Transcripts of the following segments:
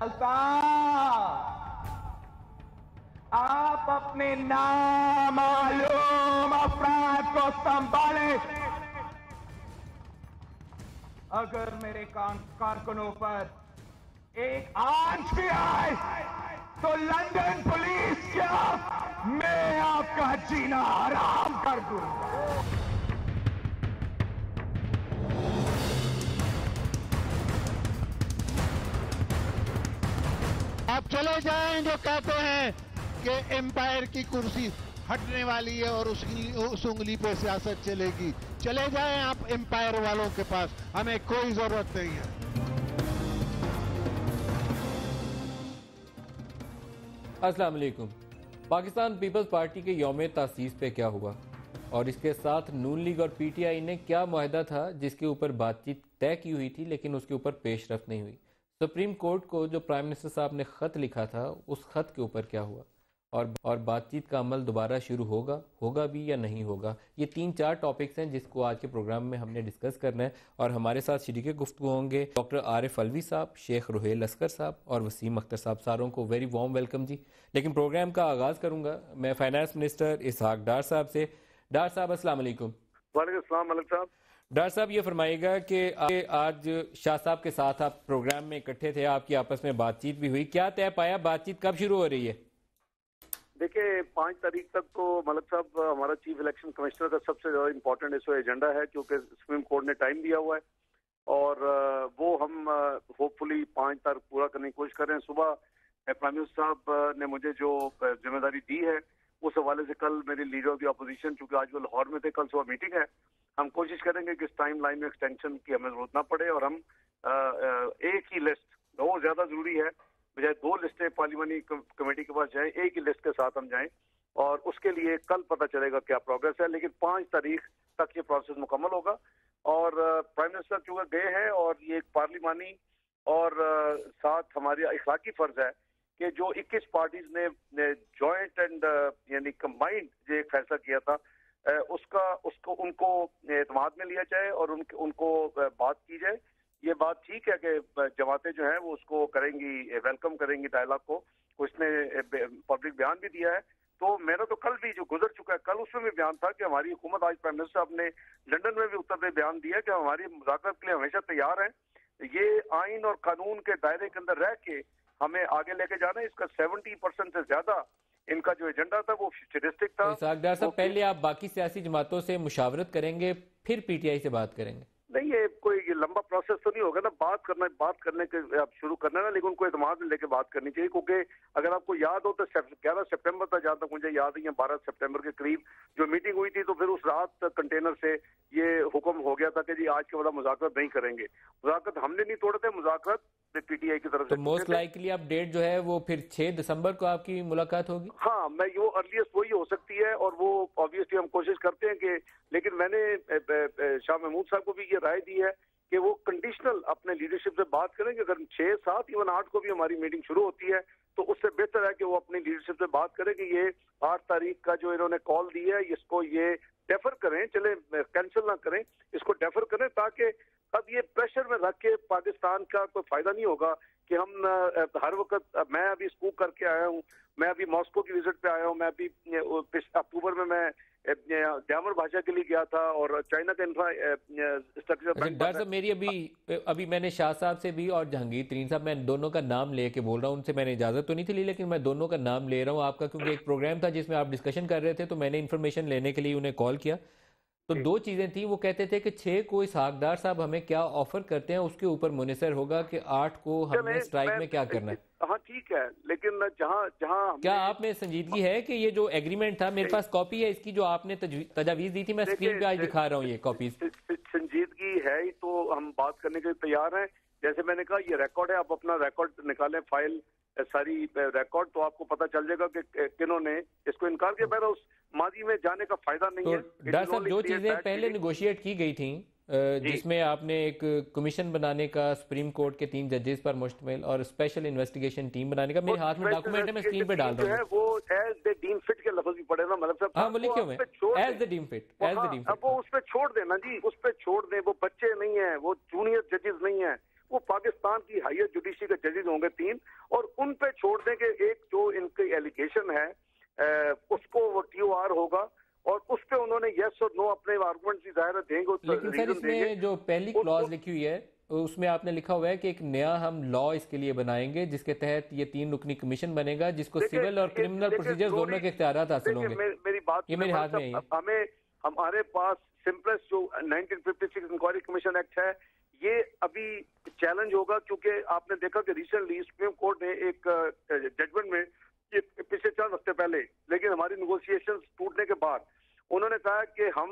अल्ताफ, आप अपने नामालूम अफराद को संभाले। अगर मेरे कारकुनों पर एक आंच भी आए तो लंदन पुलिस क्या, मैं आपका जीना हराम कर दूंगा। आप चले जाएं जो कहते हैं कि एम्पायर की कुर्सी हटने वाली है और उस उंगली पे सियासत चलेगी। चले जाएं आप एम्पायर वालों के पास, हमें कोई जरूरत नहीं है। अस्सलाम वालेकुम। पाकिस्तान पीपल्स पार्टी के यौम तासीस पे क्या हुआ और इसके साथ नून लीग और पीटीआई ने क्या मुआहदा था जिसके ऊपर बातचीत तय की हुई थी लेकिन उसके ऊपर पेशरफ्त नहीं हुई। सुप्रीम कोर्ट को जो प्राइम मिनिस्टर साहब ने ख़त लिखा था उस ख़त के ऊपर क्या हुआ और बातचीत का अमल दोबारा शुरू होगा भी या नहीं होगा। ये 3-4 टॉपिक्स हैं जिसको आज के प्रोग्राम में हमने डिस्कस करना है और हमारे साथ शरीके गुफ्तगू होंगे डॉक्टर आरिफ अलवी साहब, शेख रुहेल अस्कर साहब और वसीम अख्तर साहब। सारों को वेरी वार्म वेलकम जी। लेकिन प्रोग्राम का आगाज़ करूँगा मैं फाइनेंस मिनिस्टर इसहाक डार साहब से। डार साहब अस्सलाम वालेकुम। वालेकुम अस्सलाम मलिक साहब। डार साहब ये फरमाइएगा कि आज शाह साहब के साथ आप प्रोग्राम में इकट्ठे थे, आपकी आपस में बातचीत भी हुई, क्या तय पाया, बातचीत कब शुरू हो रही है? देखिए 5 तारीख तक तो मलिक साहब हमारा चीफ इलेक्शन कमिश्नर का सबसे ज्यादा इम्पोर्टेंट इस एजेंडा है क्योंकि सुप्रीम कोर्ट ने टाइम दिया हुआ है और वो हम होपफुली 5 तारीख पूरा करने की कोशिश कर रहे हैं। सुबह प्राइम मिनिस्टर साहब ने मुझे जो जिम्मेदारी दी है उस हवाले से कल मेरे लीडर ऑफ द अपोजिशन, चूंकि आज वो लाहौर में थे, कल सुबह मीटिंग है, हम कोशिश करेंगे कि इस टाइम लाइन में एक्सटेंशन की हमें जरूरत ना पड़े और हम एक ही लिस्ट, बहुत ज्यादा जरूरी है, बजाय 2 लिस्टें पार्लियामानी कमेटी के पास जाएं, एक ही लिस्ट के साथ हम जाएं और उसके लिए कल पता चलेगा क्या प्रोग्रेस है। लेकिन 5 तारीख तक ये प्रोसेस मुकम्मल होगा और प्राइम मिनिस्टर चूंकि गए हैं और ये एक पार्लियामानी और साथ हमारी इखलाकी फर्ज है कि जो 21 पार्टीज ने जॉइंट एंड यानी कंबाइंड जो एक फैसला किया था उसको उनको एतमाद में लिया जाए और उनको बात की जाए। ये बात ठीक है कि जमातें जो हैं वो उसको करेंगी, वेलकम करेंगी डायलॉग को। उसने पब्लिक बयान भी दिया है। तो मेरा तो कल भी जो गुजर चुका है, कल उसमें भी बयान था कि हमारी हुकूमत, आज प्राइम मिनिस्टर साहब ने लंदन में भी उत्तर में बयान दिया कि हमारी मुज़ाकरत के लिए हमेशा तैयार हैं। ये आइन और कानून के दायरे के अंदर रह के हमें आगे लेके जाना है। इसका 70% से ज्यादा इनका जो एजेंडा था वो फ्यूचरिस्टिक था। इसहाक साहब पहले आप बाकी सियासी जमातों से मुशावरत करेंगे फिर पीटीआई से बात करेंगे? नहीं, ये कोई लंबा प्रोसेस तो नहीं होगा ना, बात करने के आप शुरू करना ना, लेकिन उनको एतमाद में लेके बात करनी चाहिए क्योंकि अगर आपको याद हो तो 11 सितंबर तक, जहाँ तक मुझे याद है, या 12 सितंबर के करीब जो मीटिंग हुई थी, तो फिर उस रात कंटेनर से ये हुक्म हो गया था कि जी आज के बाद मुज़ाकरत नहीं करेंगे। मुज़ाकरत हमने नहीं तोड़े थे, मुज़ाकरत पीटीआई की तरफ से। तो मोस्ट लाइकली आप डेट जो है वो फिर 6 दिसंबर को आपकी मुलाकात होगी? हाँ, मैं वो अर्लीस्ट वही हो सकती है और वो ऑब्वियसली हम कोशिश करते हैं कि, लेकिन मैंने शाह महमूद साहब को भी ये राय दी है कि वो कंडीशनल अपने लीडरशिप से बात करेंगे। अगर 6, 7, इवन 8 को भी हमारी मीटिंग शुरू होती है तो उससे बेहतर है कि वो अपनी लीडरशिप से बात करें कि ये 8 तारीख का जो इन्होंने कॉल दी है इसको ये डेफर करें, चले कैंसिल ना करें, इसको डेफर करें, ताकि अब ये प्रेशर में रख के पाकिस्तान का कोई फायदा नहीं होगा कि हम हर वक्त, मैं अभी स्कूप करके आया हूँ, मैं अभी मॉस्को की विजिट पे आया हूँ, मैं अभी अक्टूबर में मैं ग्रामर भाषा के लिए गया था और चाइना का इंफ्रास्ट्रक्चर। डॉक्टर साहब मेरी अभी मैंने शाह साहब से भी और जहांगीर तरीन साहब, मैं दोनों का नाम लेके बोल रहा हूँ, उनसे मैंने इजाजत तो नहीं थी ली लेकिन मैं दोनों का नाम ले रहा हूँ आपका, क्योंकि एक प्रोग्राम था जिसमें आप डिस्कशन कर रहे थे तो मैंने इन्फॉर्मेशन लेने के लिए उन्हें कॉल किया। तो 2 चीजें थी, वो कहते थे कि 6 को इसहाक डार साहब हमें क्या ऑफर करते हैं उसके ऊपर मुनसर होगा कि 8 को हमने स्ट्राइक में क्या करना है। हाँ ठीक है, लेकिन जहाँ क्या आप में संजीदगी है कि ये जो एग्रीमेंट था, मेरे पास कॉपी है इसकी जो आपने तजावीज दी थी, मैं स्क्रीन पे आज दिखा रहा हूँ ये कॉपीज। संजीदगी है ही तो हम बात करने के लिए तैयार हैं। जैसे मैंने कहा ये रिकॉर्ड है, आप अपना रिकॉर्ड निकालें, फाइल सारी रिकॉर्ड, तो आपको पता चल जाएगा कि किन्होंने इसको इनकार किया। पहले उस माजी में जाने का फायदा नहीं है। डॉक्टर साहब जो चीजें पहले निगोशिएट की गई थी जिसमें आपने एक कमीशन बनाने का, सुप्रीम कोर्ट के 3 जजेस पर मुश्तमिल और स्पेशल इन्वेस्टिगेशन टीम बनाने का, मेरे हाथ में डॉक्यूमेंट है, मैं स्क्रीन पे डाल रहा हूँ। वो एज द डीम फिट के लफ्ज भी पड़े ना, मतलब साहब। हाँ वो लिखे हुए हैं, as the deem fit, as the deem fit. अब वो उस पे छोड़ देना जी, उस पे छोड़ दें। वो बच्चे नहीं है, वो जूनियर जजेस नहीं है, वो पाकिस्तान की हाईएस्ट जुडिशरी के जजेस होंगे 3, और उन पे छोड़ दें कि एक जो इनकी एलिगेशन है उसको वो TOR होगा, और उस पे उन्होंने यस और नो अपने आर्गुमेंट भी जाहिर देंगे। लेकिन सर इसमें जो पहली क्लॉज लिखी हुई है उसमें आपने लिखा हुआ है कि एक नया हम लॉ इसके लिए बनाएंगे जिसके तहत ये 3 रुकनी कमीशन बनेगा जिसको सिविल और क्रिमिनल प्रोसीजर दोनों के इख्तियारात हासिल होंगे। मेरी बात ये मेरे हाथ में है। हमारे पास सिंपलेस्ट जो 1956 इंक्वायरी कमीशन एक्ट है, ये अभी चैलेंज होगा, क्योंकि आपने देखा कि रिसेंटली सुप्रीम कोर्ट ने एक जजमेंट में, ये पिछले 4 हफ्ते पहले, लेकिन हमारी नेगोशिएशंस टूटने के बाद उन्होंने कहा कि हम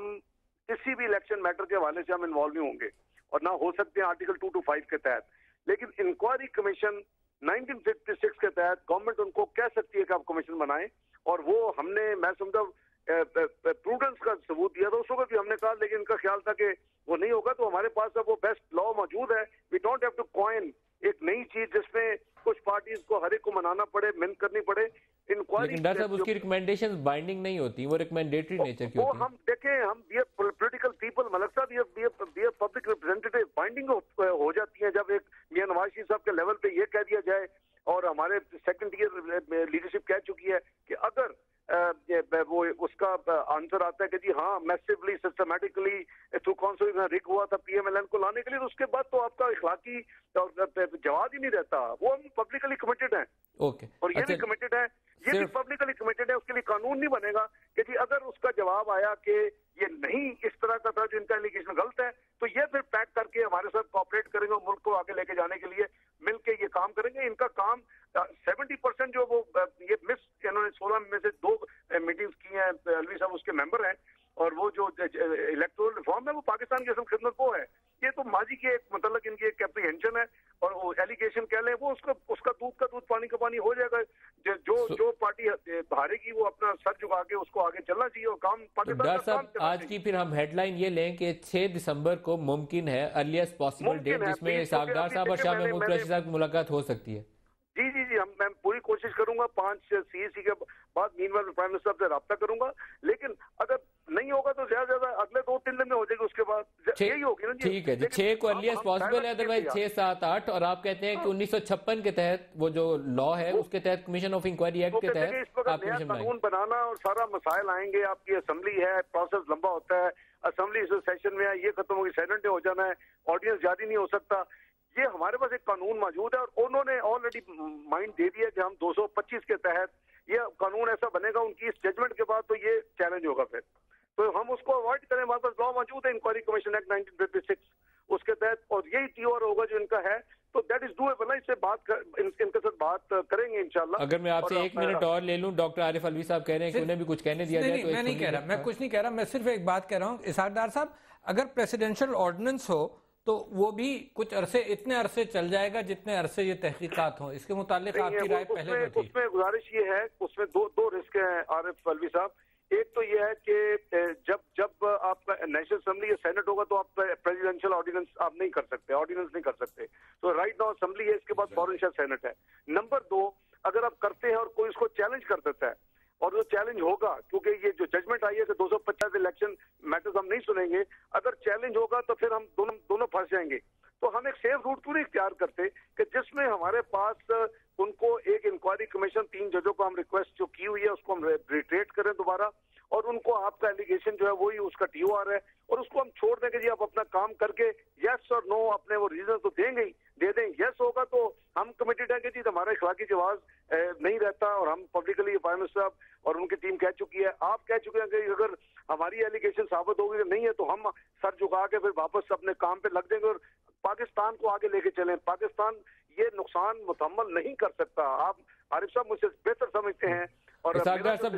किसी भी इलेक्शन मैटर के हवाले से हम इन्वॉल्व नहीं होंगे और ना हो सकते हैं आर्टिकल 225 के तहत। लेकिन इंक्वायरी कमीशन 1956 के तहत गवर्नमेंट उनको कह सकती है कि आप कमीशन बनाएं, और वो हमने, मैं समझा, प्रूडेंस का सबूत दिया था उस वक्त भी हमने कहा, लेकिन इनका ख्याल था कि वो नहीं होगा। तो हमारे पास अब वो बेस्ट लॉ मौजूद है। We don't have to coin एक नई चीज जिसमें कुछ पार्टीज को हर एक को मनाना पड़े, मिहनत करनी पड़े। इंक्वायरी, लेकिन डॉक्टर साहब उसकी रिकमेंडेशंस बाइंडिंग नहीं होती, वो रिकमेंडेटरी नेचर की होती है। हम देखें, हम ये पॉलिटिकल पीपल, मलक साहब, ये पब्लिक रिप्रेजेंटेटिव, बाइंडिंग हो जाती है जब एक मियां नवाज शरीफ साहब के लेवल पे ये कह दिया जाए, और हमारे सेकंड ईयर लीडरशिप कह चुकी है कि अगर वो उसका आंसर आता है कि जी हाँ massively systematically through constitution rig हुआ था PMLN को लाने के लिए, तो उसके बाद तो आपका इखलाकी जवाब ही नहीं रहता। वो हम पब्लिकली कमिटेड हैं। ओके, और ये भी कमिटेड है, ये भी पब्लिकली कमिटेड है। उसके लिए कानून नहीं बनेगा कि जी अगर उसका जवाब आया कि ये नहीं इस तरह का था, जो इनका एलिगेशन गलत है, तो ये फिर पैक करके हमारे साथ कोऑपरेट करेंगे और मुल्क को आगे लेके जाने के लिए मिलके ये काम करेंगे। इनका काम 70% जो वो ये मिस, इन्होंने 16 में से 2 मीटिंग्स की हैं, अलवी साहब उसके मेंबर हैं, और वो जो इलेक्टोरल रिफॉर्म है वो पाकिस्तान की असल खिदमत वो है। ये तो माजी की एक मतलब इनकी एक एप्रीहेंशन है, और वो एलिगेशन कह लें, वो उसका दूध का दूध पानी का पानी हो जाएगा। जो पार्टी हारेगी वो अपना सर झुका के उसको आगे चलना चाहिए और काम पाकिस्तान का काम। आज की फिर हम हेडलाइन ये लें कि 6 दिसंबर को मुमकिन है, अर्लीस्ट पॉसिबल डेट, जिसमें सागदार साहब और शाह महमूद कुरैशी साहब की मुलाकात हो सकती है। जी, मैं पूरी कोशिश करूंगा 5 CEC के बाद मीनवाइल प्राइम मिनिस्टर से रब्ता करूंगा, लेकिन अगर नहीं होगा तो ज्यादा से ज्यादा अगले 2-3 दिन में हो जाएगी, उसके बाद यही होगी ना जी। ठीक है जी, 6 को अर्लीस्ट पॉसिबल है, अदरवाइज 6, 7, 8। और आप कहते हैं कि 1956 के तहत वो जो लॉ है उसके तहत कमीशन ऑफ इंक्वायरी एक्ट के तहत आप कानून बनाना और सारा मसाइल आएंगे। आपकी असेंबली है, प्रोसेस लंबा होता है, असेंबली इस सेशन में है, ये खत्म होगी, सेनेट हो जाना है, ऑडियंस जारी नहीं हो सकता। ये हमारे पास एक कानून मौजूद है, और उन्होंने ऑलरेडी माइंड दे दिया कि हम 225 के तहत ये कानून ऐसा बनेगा उनकी इस जजमेंट के बाद, तो ये चैलेंज होगा फिर, तो हम उसको अवॉइड करें। हमारे पास लॉ मौजूद है, इंक्वायरी कमीशन एक्ट 1956 उसके तहत, और यही TOR होगा जो इनका है, तो दैट इज डूएबल। इससे इनके साथ बात करेंगे इंशाल्लाह। अगर मैं आपसे 1 मिनट और ले लूं, डॉक्टर आरिफ अलवी साहब कह रहे हैं कि उन्हें भी कुछ कहने दिया जाए। मैं नहीं कह रहा, मैं कुछ नहीं कह रहा, मैं सिर्फ एक बात कह रहा हूँ इसाकदार साहब, अगर प्रेसिडेंशियल ऑर्डिनेंस हो तो वो भी कुछ अरसे, इतने अरसे चल जाएगा जितने अरसे ये तहकीकात हो। इसके मुतालिक आपकी राय पहले जो थी। उसमें गुजारिश ये है, उसमें दो रिस्क हैं आरिफ अलवी साहब। एक तो ये है कि जब आपका नेशनल असेंबली या सेनेट होगा तो आप प्रेसिडेंशियल ऑर्डिनेंस आप नहीं कर सकते, ऑर्डिनेंस नहीं कर सकते। तो राइट नाउ असेंबली है, इसके बाद फौरन सेनेट है। नंबर 2, अगर आप करते हैं और कोई इसको चैलेंज कर देता है, और जो चैलेंज होगा, क्योंकि ये जो जजमेंट आई है कि 250 इलेक्शन मैटर्स हम नहीं सुनेंगे, अगर चैलेंज होगा तो फिर हम दोनों फंस जाएंगे। तो हम एक सेफ रूट क्यों नहीं इख्तियार करते कि जिसमें हमारे पास उनको एक इंक्वायरी कमीशन 3 जजों को हम रिक्वेस्ट जो की हुई है उसको हम रिट्रेट करें दोबारा, और उनको आपका एलिगेशन जो है वही उसका TOR है, और उसको हम छोड़ देंगे जी आप अपना काम करके यस और नो अपने वो रीजन तो देंगे ही, दे दें। यस होगा तो हम कमिटेड है कि जी हमारा इखलाकी जवाब नहीं रहता, और हम पब्लिकली प्राइम मिनिस्टर साहब और उनकी टीम कह चुकी है, आप कह चुके हैं कि अगर हमारी एलिगेशन साबित होगी नहीं है तो हम सर झुका के फिर वापस अपने काम पे लग देंगे और पाकिस्तान को आगे लेके चलें। पाकिस्तान ये नुकसान मुतहम्मल नहीं कर सकता। आप आरिफ साहब मुझसे बेहतर समझते हैं। और साहब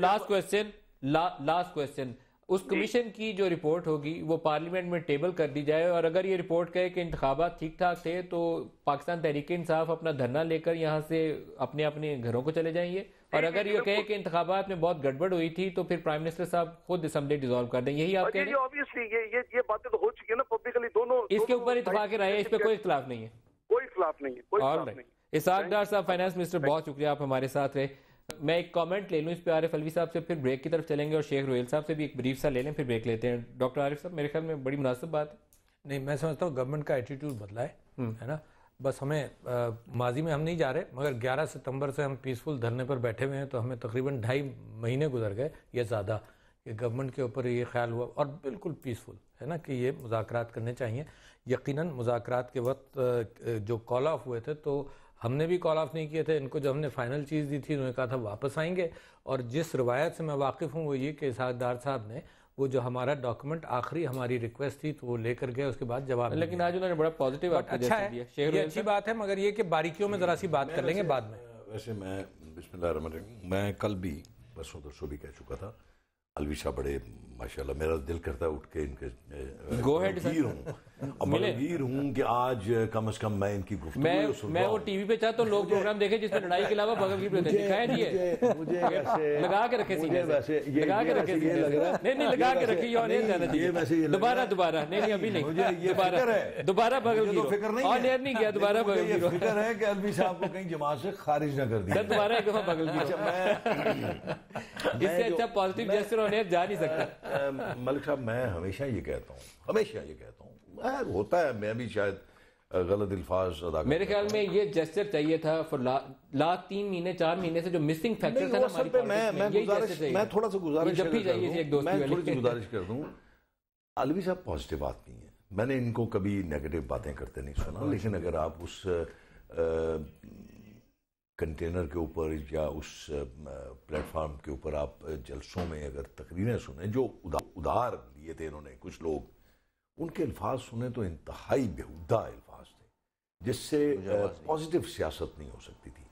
लास्ट क्वेश्चन, उस कमीशन की जो रिपोर्ट होगी वो पार्लियामेंट में टेबल कर दी जाए, और अगर ये रिपोर्ट कहे कि इंतखाबात ठीक ठाक थे तो पाकिस्तान तहरीक इंसाफ अपना धरना लेकर यहाँ से अपने अपने घरों को चले जाएंगे, और अगर ये कहे कि इंतखाबात में बहुत गड़बड़ हुई थी तो फिर प्राइम मिनिस्टर साहब खुद असेंबली डिसॉल्व कर दें, यही आप कह रहे हैं? ऑब्वियसली ये बातें तो हो चुकी है ना पब्लिकली, दोनों इसके ऊपर इत्तेफाक राय है, इस पर कोई इख्तिलाफ नहीं है? कोई इख्तिलाफ नहीं है, कोई इख्तिलाफ नहीं। इसाक डार साहब, फाइनेंस मिनिस्टर, बहुत शुक्रिया आप हमारे साथ रहे। मैं एक कमेंट ले लूं इस पे आरिफ अलवी साहब से, फिर ब्रेक की तरफ चलेंगे, और शेख रोहेल साहब से भी एक ब्रीफ सा ले लें, फिर ब्रेक लेते हैं। डॉक्टर आरिफ साहब, मेरे ख्याल में बड़ी मुनासिब बात है। नहीं, मैं समझता हूँ गवर्नमेंट का एटीट्यूड बदला है ना। बस हमें माजी में हम नहीं जा रहे, मगर 11 सितंबर से हम पीसफुल धरने पर बैठे हुए हैं, तो हमें तकरीबन 2.5 महीने गुजर गए या ज़्यादा कि गवर्नमेंट के ऊपर ये ख्याल हुआ, और बिल्कुल पीसफुल है ना कि ये मुज़ाकरात करने चाहिए। यकीनन मुज़ाकरात के वक्त जो कॉल ऑफ हुए थे, तो हमने भी कॉल ऑफ नहीं किए थे इनको। जब हमने फाइनल चीज़ दी थी उन्होंने कहा था वापस आएंगे, और जिस रवायत से मैं वाकिफ़ हूँ वो ये कि इसहाक डार साहब ने वो जो हमारा डॉक्यूमेंट आखिरी हमारी रिक्वेस्ट थी तो वो लेकर गए, उसके बाद जवाब। लेकिन आज उन्होंने बड़ा पॉजिटिव अच्छा है, ये अच्छी बात है, मगर ये कि बारीकियों में ज़रा सी बात कर लेंगे बाद में। वैसे मैं बिस्मिल्लाहिर्रहमानिर्रहीम, मैं कल भी परसों तरसों भी कह चुका था, अलवी साहब बड़े माशाल्लाह, मेरा दिल करता है उठ के इनके मलगीर हूँ कि आज कम से कम मैं इनकी गुफ्तगू सुन रहा हूं। मैं वो टीवी पे चाहता हूँ लोग प्रोग्राम देखें जिसमें लड़ाई के अलावा बगल की दिखाया दिए, मुझे वैसे लगा के रखे सीने से, लगा के रखे सीने से, नहीं लगा के रखिए, ऑन एयर जाना चाहिए दोबारा नहीं अभी नहीं, दोबारा बगल की ऑन एयर नहीं गया, दोबारा बगल की फिक्र है कि अलवी साहब को कहीं जमात से खारिज न कर दिया, दोबारा एक दफा बगल की। इससे अच्छा पॉजिटिव जेस्चर ऑन एयर जा नहीं सकता। मलिक साहब, मैं हमेशा ये कहता हूँ, होता है, मैं भी शायद गलत अल्फाज अदा मेरे ख्याल में ये जेस्चर चाहिए था फॉर लास्ट 3 महीने 4 महीने से जो मिसिंग फैक्टर था ना हमारी पॉलिटिक्स में, मैं थोड़ा सा गुजारिश कर दूं, अलवी साहब पॉजिटिव आदमी है, मैंने इनको कभी नेगेटिव बातें करते नहीं सुना, लेकिन अगर आप उस कंटेनर के ऊपर या उस प्लेटफार्म के ऊपर आप जलसों में अगर तकरीरें सुने जो उधार लिए थे इन्होंने कुछ लोग, उनके अल्फाज सुने तो इंतहाई बेहुदा अल्फाज थे, जिससे पॉजिटिव सियासत नहीं हो सकती थी।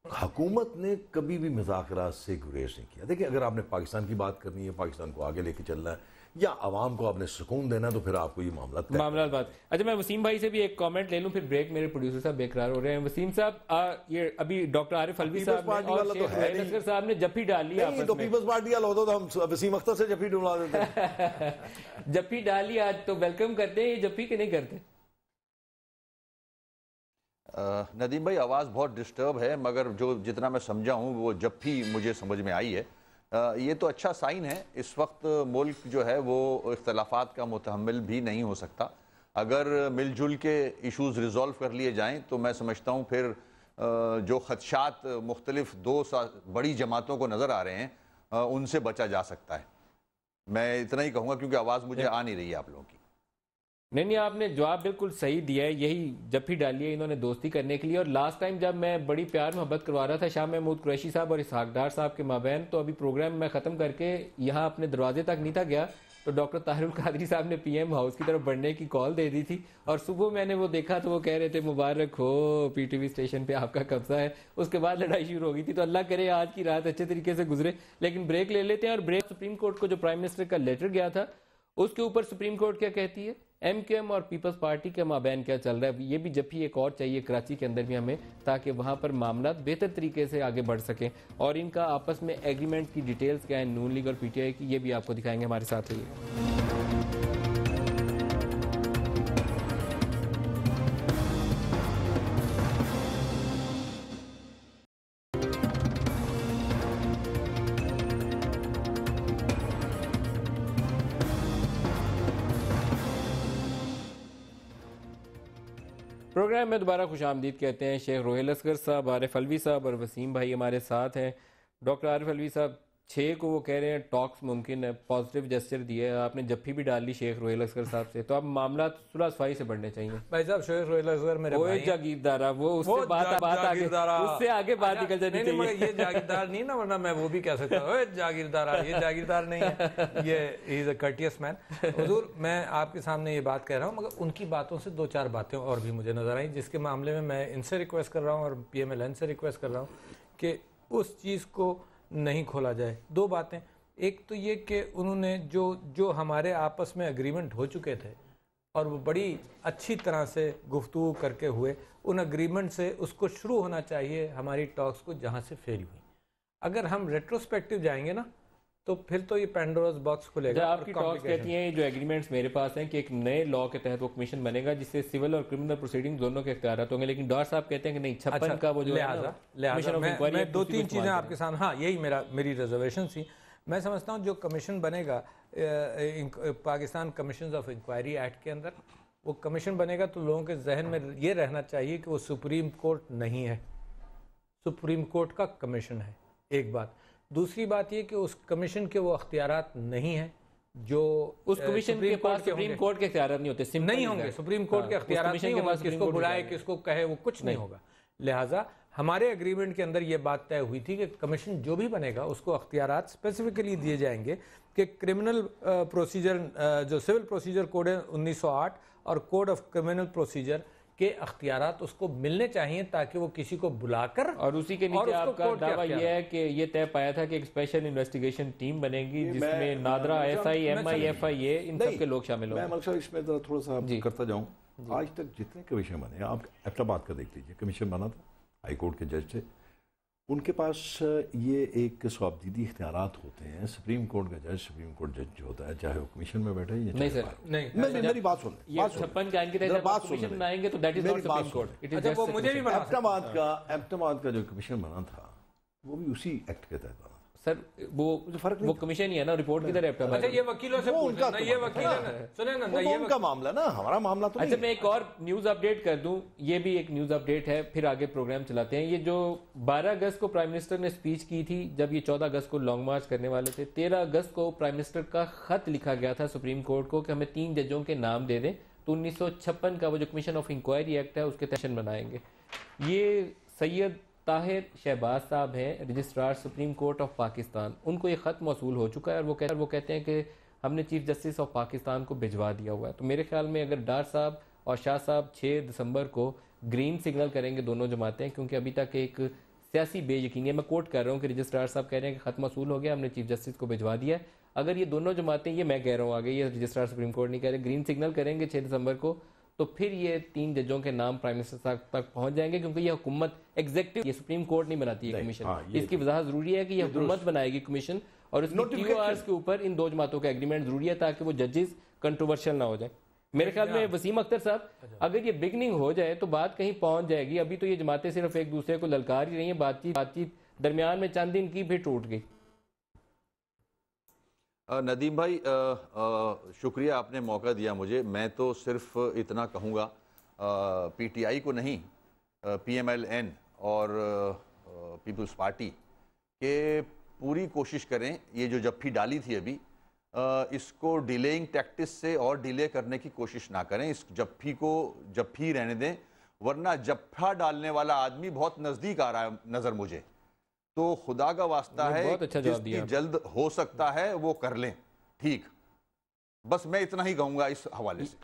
हुकूमत ने कभी भी मुज़ाकरात से गुरेज नहीं किया। देखिए, अगर आपने पाकिस्तान की बात करनी है, पाकिस्तान को आगे लेके चलना है, या आवाम को आपने सुकून देना, तो फिर आपको ये मामला बात। अच्छा, मैं वसीम भाई से भी एक कमेंट ले लूं, फिर ब्रेक, मेरे प्रोड्यूसर साहब बेकरार हो रहे हैं। वसीम साहब, ये अभी डॉक्टर आरिफ अलवी साहब और शेख असगर साहब ने जफ्फी डाली आपस में, तो पीपल्स पार्टी वाला होता तो हम वसीम अख्तर से जफ्फी डुला देते। जफ्फी डाली आज, तो वेलकम करते हैं ये जफ्फी के नहीं करते? नदीम भाई, आवाज़ बहुत डिस्टर्ब है, मगर जो जितना मैं समझा हूँ वो जफ्फी मुझे समझ में आई है। ये तो अच्छा साइन है। इस वक्त मुल्क जो है वो इख्तलाफात का मुतहम्मिल भी नहीं हो सकता। अगर मिलजुल के इशूज़ रिज़ॉल्व कर लिए जाएं तो मैं समझता हूँ फिर जो खदशात मुख्तलिफ बड़ी जमातों को नज़र आ रहे हैं उनसे बचा जा सकता है। मैं इतना ही कहूँगा, क्योंकि आवाज़ मुझे आ नहीं रही है आप लोगों की। नहीं, आपने जवाब बिल्कुल सही दिया है, यही जफ्फी डाली है इन्होंने दोस्ती करने के लिए। और लास्ट टाइम जब मैं बड़ी प्यार मोहब्बत करवा रहा था शाह महमूद कुरैशी साहब और इसहाक डार साहब के माबैन, तो अभी प्रोग्राम मैं ख़त्म करके यहाँ अपने दरवाजे तक नहीं था गया, तो डॉक्टर ताहिरुल कादरी साहब ने PM हाउस की तरफ बढ़ने की कॉल दे दी थी, और सुबह मैंने वो देखा तो वो कह रहे थे मुबारक हो PTV स्टेशन पे आपका कब्जा है। उसके बाद लड़ाई शुरू हो गई थी। तो अल्लाह करे आज की रात अच्छे तरीके से गुजरे। लेकिन ब्रेक ले लेते हैं, और ब्रेक सुप्रीम कोर्ट को जो प्राइम मिनिस्टर का लेटर गया था उसके ऊपर सुप्रीम कोर्ट क्या कहती है, MQM और पीपल्स पार्टी के माबैन क्या चल रहा है, ये भी जफ्फी एक और चाहिए कराची के अंदर भी हमें, ताकि वहाँ पर मामला बेहतर तरीके से आगे बढ़ सकें। और इनका आपस में एग्रीमेंट की डिटेल्स क्या है नून लीग और PTI की, ये भी आपको दिखाएंगे, हमारे साथ रहिए। प्रोग्राम में दोबारा खुशामदीद कहते हैं। शेख रोहेल असगर साहब, आरिफ अलवी साहब और वसीम भाई हमारे साथ हैं। डॉक्टर आरिफ अलवी साहब, 6 को वो कह रहे हैं टॉक्स मुमकिन है, पॉजिटिव जेस्चर दिए, आपने जफ्फी भी डाल ली शेख रोहेल असगर साहब से, तो अब मामला सुलह सफाई से बढ़ने चाहिए। भाई साहब, शेख रोहेल असगर मेरे भाई हैं, जागीरदार, वो उससे बात आगे बात निकल जाती है। मगर ये जागीरदार नहीं ना, वरना मैं वो भी कह सकता हूँ जागीरदार, ये जागीरदार नहीं है, ये इज अ कर्टियस मैन। हुजूर, मैं आपके सामने ये बात कह रहा हूँ, मगर उनकी बातों से 2-4 बातें और भी मुझे नजर आई, जिसके मामले में मैं इनसे रिक्वेस्ट कर रहा हूँ और PMLN से रिक्वेस्ट कर रहा हूँ कि उस चीज़ को नहीं खोला जाए। 2 बातें, एक तो ये कि उन्होंने जो हमारे आपस में एग्रीमेंट हो चुके थे और वो बड़ी अच्छी तरह से गुफ्तगू करके हुए, उन एग्रीमेंट से उसको शुरू होना चाहिए हमारी टॉक्स को जहाँ से फेल हुई। अगर हम रेट्रोस्पेक्टिव जाएंगे ना तो फिर तो ये पेंडोरास बॉक्स खुलेगा। आपकी टॉक्स कहती हैं जो एग्रीमेंट्स मेरे पास हैं कि एक नए लॉ के तहत वो कमीशन बनेगा जिससे सिविल और क्रिमिनल प्रोसीडिंग दोनों के इख्तियारात होंगे, लेकिन डॉर साहब कहते हैं कि नहीं, 56 का वो जो मैं 2-3 चीज़ें आपके सामने, हाँ यही मेरी रिजर्वेशन थी। मैं समझता हूँ जो कमीशन बनेगा Pakistan commission of inquiry act के अंदर, वो कमीशन बनेगा तो लोगों के जहन में ये रहना चाहिए कि वो सुप्रीम कोर्ट नहीं है, सुप्रीम कोर्ट का कमीशन है, एक बात। दूसरी बात ये कि उस कमीशन के वो अख्तियारात नहीं हैं जो उस कमीशन के पास सुप्रीम कोर्ट के अख्तियारात नहीं होते, नहीं होंगे, सुप्रीम कोर्ट के अख्तियारात नहीं होंगे, किसको बुलाए किसको कहे वो कुछ नहीं होगा। लिहाजा हमारे एग्रीमेंट के अंदर ये बात तय हुई थी कि कमीशन जो भी बनेगा उसको अख्तियारात स्पेसिफिकली दिए जाएंगे कि क्रिमिनल प्रोसीजर जो सिविल प्रोसीजर कोड है 1908 और कोड ऑफ क्रिमिनल प्रोसीजर के अख्तियारात उसको मिलने चाहिए ताकि वो किसी को बुलाकर, और उसी के नीचे आपका दावा यह है कि ये तय पाया था कि एक स्पेशल इन्वेस्टिगेशन टीम बनेगी जिसमें नादरा, SI, MI, FIA इन सब के लोग शामिल होंगे। मैं मकसद इसमें थोड़ा सा करता जाऊँ, आज तक जितने कमीशन बने, आप एबटाबाद का देख लीजिए, कमीशन बना था, हाई कोर्ट के जज थे, उनके पास ये एक स्वाबदीदी इख्तियारात होते हैं। सुप्रीम कोर्ट का जज, सुप्रीम कोर्ट जज जो होता है, चाहे वो कमीशन में बैठे या नहीं सर, नहीं, मेरी बात सुन, ये 56 के आइन के तहत बात कमीशन बनाएंगे तो that is not supreme court, it is अच्छा, वो मुझे भी बना एबटाबाद का जो कमीशन बना था वो भी उसी एक्ट के तहत बना। सर वो कमीशन ही है ना, रिपोर्ट किधर है? अच्छा, ये वकीलों से पूछना, ये वकील है ना, सुने ना, ये उनका मामला ना, हमारा मामला तो अच्छा, मैं एक और न्यूज अपडेट कर दूं, ये भी एक न्यूज अपडेट है, फिर आगे प्रोग्राम चलाते हैं। ये जो 12 अगस्त को प्राइम मिनिस्टर ने स्पीच की थी, जब ये 14 अगस्त को लॉन्ग मार्च करने वाले थे, 13 अगस्त को प्राइम मिनिस्टर का खत लिखा गया था सुप्रीम कोर्ट को कि हमें 3 जजों के नाम दे दें तो 1956 का वो जो कमीशन ऑफ इंक्वायरी एक्ट है उसके तहत बनाएंगे। ये सैयद ताहिर शहबाज साहब हैं, registrar supreme court of Pakistan, उनको ये ख़त मौसूल हो चुका है और वो कहते हैं कि हमने चीफ जस्टिस ऑफ पाकिस्तान को भिजवा दिया हुआ है। तो मेरे ख्याल में अगर डार साहब और शाह साहब 6 दिसंबर को ग्रीन सिग्नल करेंगे दोनों जमातें, क्योंकि अभी तक एक सियासी बेयकीनी है, मैं कोट कर रहा हूँ कि रजिस्ट्रार साहब कह रहे हैं कि ख़त मौसूल हो गया, हमने चीफ जस्टिस को भिजवा दिया है। अगर ये दोनों जमातें, ये मैं कह रहा हूँ आगे, ये रजिस्ट्रार सुप्रीम कोर्ट नहीं कह रहे, ग्रीन सिग्नल करेंगे 6 दिसंबर को, तो फिर ये 3 जजों के नाम प्राइम मिनिस्टर तक पहुंच जाएंगे, क्योंकि ये हुकूमत एग्जीक्यूटिव, ये सुप्रीम कोर्ट नहीं बनाती है कमीशन। इसकी वजाहत जरूरी है कि ये हुकूमत बनाएगी कमीशन, और उसकी TORs के ऊपर इन 2 जमातों का एग्रीमेंट जरूरी है ताकि वो जजेस कंट्रोवर्शियल ना हो जाए। मेरे ख्याल में वसीम अख्तर साहब, अगर ये बिगनिंग हो जाए तो बात कहीं पहुंच जाएगी। अभी तो ये जमातें सिर्फ एक दूसरे को ललकार ही रही हैं, बातचीत दरमियान में चंद दिन की फिर टूट गई। नदीम भाई, शुक्रिया, आपने मौका दिया मुझे। मैं तो सिर्फ इतना कहूँगा, PTI को नहीं, PMLN और पीपल्स पार्टी के पूरी कोशिश करें, ये जो जप्फी डाली थी अभी, इसको डिलेइंग टैक्टिस से और डिले करने की कोशिश ना करें। इस जप्फी को जप्फी रहने दें, वरना जप्फा डालने वाला आदमी बहुत नज़दीक आ रहा है नज़र मुझे। तो खुदा का वास्ता है, अच्छा जितनी जल्द हो सकता है वो कर लें। ठीक, बस मैं इतना ही कहूँगा इस हवाले से।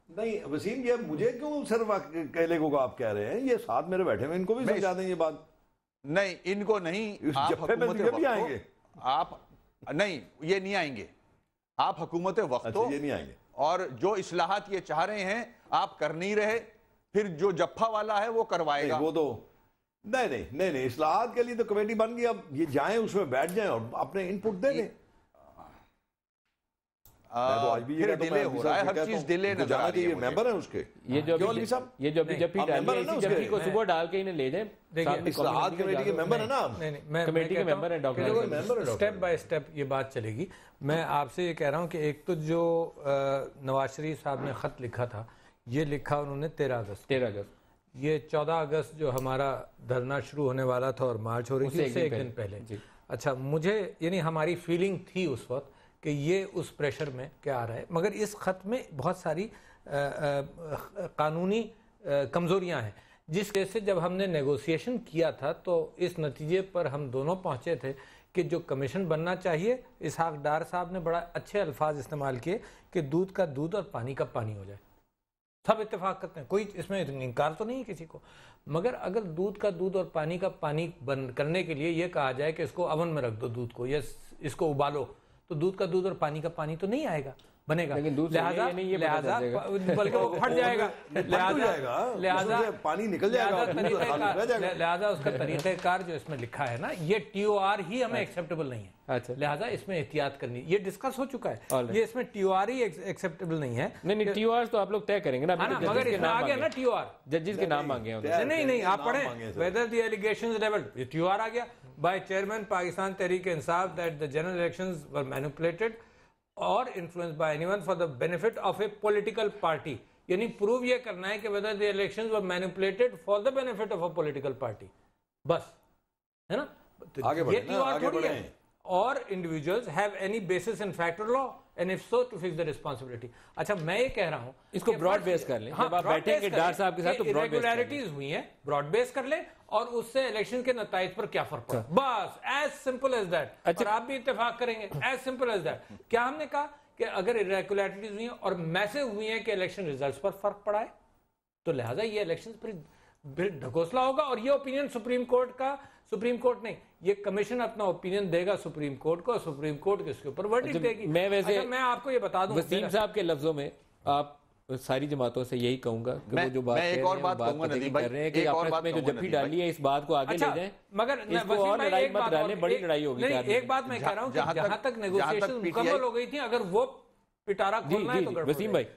नहीं वसीम, ये मुझे क्यों सिर्फ अकेले को आप कह रहे हैं? ये साथ मेरे बैठे हुए, इनको भी समझा दें ये बात। नहीं, इनको नहीं, आप हुकूमत भी आएंगे, आप नहीं, ये नहीं आएंगे, आप हुकूमत वक्त हो, ये नहीं आएंगे, और जो इस्लाहात ये चाह रहे हैं आप कर नहीं रहे, फिर जो जप्फा वाला है वो करवाएगा। वो तो नहीं, इस्लाहात के लिए तो कमेटी बन गई, अब ये जाएं उसमें बैठ जाएं और अपने इनपुट दे दें। तो आज भी फिर डिले हो रहा है, हर चीज डिले नजर आ रही है। मेंबर है उसके, ये जो अभी जप्फी डाली है, जप्फी को सुबह डाल के इन्हें ले जाए। इस्लाहात कमेटी के मेंबर है ना, कमेटी के मेंबर है डॉक्टर, स्टेप बाय स्टेप ये बात चलेगी। मैं आपसे ये कह रहा हूँ कि एक तो जो नवाज शरीफ साहब ने खत लिखा था, ये लिखा उन्होंने 13 अगस्त। ये 14 अगस्त जो हमारा धरना शुरू होने वाला था और मार्च हो रही थी, उससे एक दिन पहले। अच्छा, मुझे यानी हमारी फीलिंग थी उस वक्त कि ये उस प्रेशर में क्या आ रहा है, मगर इस ख़त में बहुत सारी कानूनी कमज़ोरियाँ हैं, जिस वजह से जब हमने नेगोशिएशन किया था तो इस नतीजे पर हम दोनों पहुँचे थे कि जो कमीशन बनना चाहिए, इसहाक डार साहब ने बड़ा अच्छे अल्फाज इस्तेमाल किए कि दूध का दूध और पानी का पानी हो जाए। सब इत्तेफाक करते हैं, कोई इसमें इनकार तो नहीं है किसी को, मगर अगर दूध का दूध और पानी का पानी बंद करने के लिए ये कहा जाए कि इसको अवन में रख दो दूध को, या इसको उबालो, तो दूध का दूध और पानी का पानी तो नहीं आएगा, बनेगा। लिहाजा बल्कि वो फट जाएगा, लिहाजा पानी निकल जाएगा, लिहाजा उसका तरीक़ाकार जो इसमें लिखा है ना, ये TOR ही हमें एक्सेप्टेबल नहीं है। अच्छा, लिहाजा इसमें एहतियात करनी, ये डिस्कस हो चुका है, ये इसमें TOR ही एक्सेप्टेबल नहीं है। नहीं, TOR तो आप लोग तय करेंगे ना, मगर इसमें आ गया ना TOR, जजेस के नाम मांगे हैं। नहीं, आप पढ़े, वेदर द एलिगेशंस लेवल, ये TOR आ गया, by chairman Pakistan Tehreek Insaf that the general elections were manipulated or influenced by anyone for the benefit of a political party. यानी प्रूव ये करना है कि whether the elections were manipulated for the benefit of a political party, बस, है ना? आगे बढ़े ना, आगे बढ़े। और individuals have any basis in fact or law and if so to fix the responsibility. अच्छा, मैं ये कह रहा हूं इसको ब्रॉड बेस कर लें। जब आप बैठेंगे डार साहब के साथ तो ब्रॉड इरेगुलरिटीज हुई हैं, ब्रॉड बेस कर लें और उससे इलेक्शन के नताइज पर क्या फर्क पड़ा, बस, एज सिंपल एज दैट। अच्छा, और आप भी इत्तेफाक करेंगे, एज सिंपल एज दैट। क्या हमने कहा कि अगर इरेगुलरिटीज हुई हैं और मैसिव हुई हैं कि इलेक्शन रिजल्ट्स पर फर्क पड़ा है, तो लिहाजा ये इलेक्शन फिर ढकोसला होगा। और ये ओपिनियन सुप्रीम कोर्ट नहीं, ये कमीशन अपना ओपिनियन देगा सुप्रीम कोर्ट को, और सुप्रीम कोर्ट इसके ऊपर वर्डिक्ट देगी। मैं आपको ये बता दूं, वसीम साहब के लफ्जों में आप सारी जमातों से यही कहूंगा कि वो जो बात मैं एक और बात कहूंगा नदीम भाई, कर रहे हैं कि आपस में जो जफ्फी डाली है इस बात को आगे ले जाएं, मगर इसको और लड़ाई मत डालें, बड़ी लड़ाई होगी। एक बात मैं कह रहा हूं कि जहां तक नेगोशिएशन मुकम्मल हो गई थी, अगर वो पिटारा खोलना है तो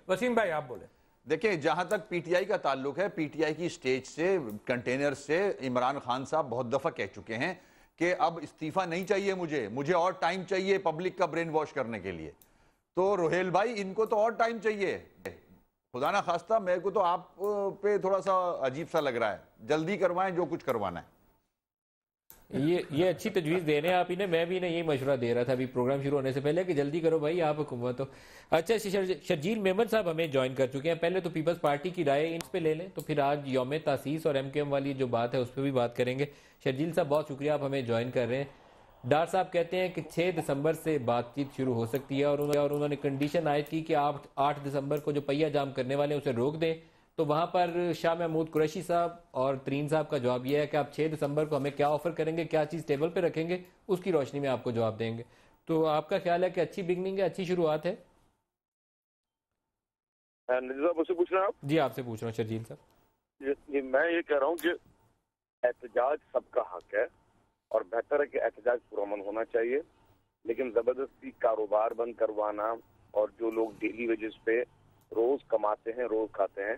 वसीम भाई आप बोले। देखिए, जहां तक पीटीआई का ताल्लुक है, पीटीआई की स्टेज से, कंटेनर से इमरान खान साहब बहुत दफा कह चुके हैं कि अब इस्तीफा नहीं चाहिए, मुझे और टाइम चाहिए पब्लिक का ब्रेन वॉश करने के लिए। तो रोहेल भाई, इनको तो और टाइम चाहिए। खुदा ना खास्ता मेरे को तो आप पे थोड़ा सा अजीब सा लग रहा है, जल्दी करवाएं जो कुछ करवाना है। ये अच्छी तजवीज़ दे रहे हैं आप इन्हें, मैं भी इन्हें यही मशवरा दे रहा था अभी प्रोग्राम शुरू होने से पहले कि जल्दी करो भाई, आप हुकूमत हो। अच्छा, शर्जील मेमन साहब हमें ज्वाइन कर चुके हैं। पहले तो पीपल्स पार्टी की राय इन पे ले लें, तो फिर आज यौम तासीस और MQM वाली जो बात है उस पर भी बात करेंगे। शर्जील साहब, बहुत शुक्रिया आप हमें ज्वाइन कर रहे हैं। डार साहब कहते हैं कि 6 दिसंबर से बातचीत शुरू हो सकती है, और उन्होंने कंडीशन आयद की कि आप 8 दिसंबर को जो पहिया जाम करने वाले हैं उसे रोक दें। तो वहां पर शाह महमूद कुरैशी साहब और तरीन साहब का जवाब यह है कि आप 6 दिसंबर को हमें क्या ऑफर करेंगे, क्या चीज़ टेबल पे रखेंगे, उसकी रोशनी में आपको जवाब देंगे। तो आपका ख्याल है कि अच्छी बिगनिंग है, अच्छी शुरुआत है? मुझसे पूछ रहे हैं आप? जी, आपसे पूछ रहा हूँ शर्जील साहब। मैं ये कह रहा हूँ कि एहतजाज सबका हक है और बेहतर है कि एहतजाज पुरअमन होना चाहिए, लेकिन जबरदस्ती कारोबार बंद करवाना और जो लोग डेली वेजेस पे रोज कमाते हैं, रोज खाते हैं,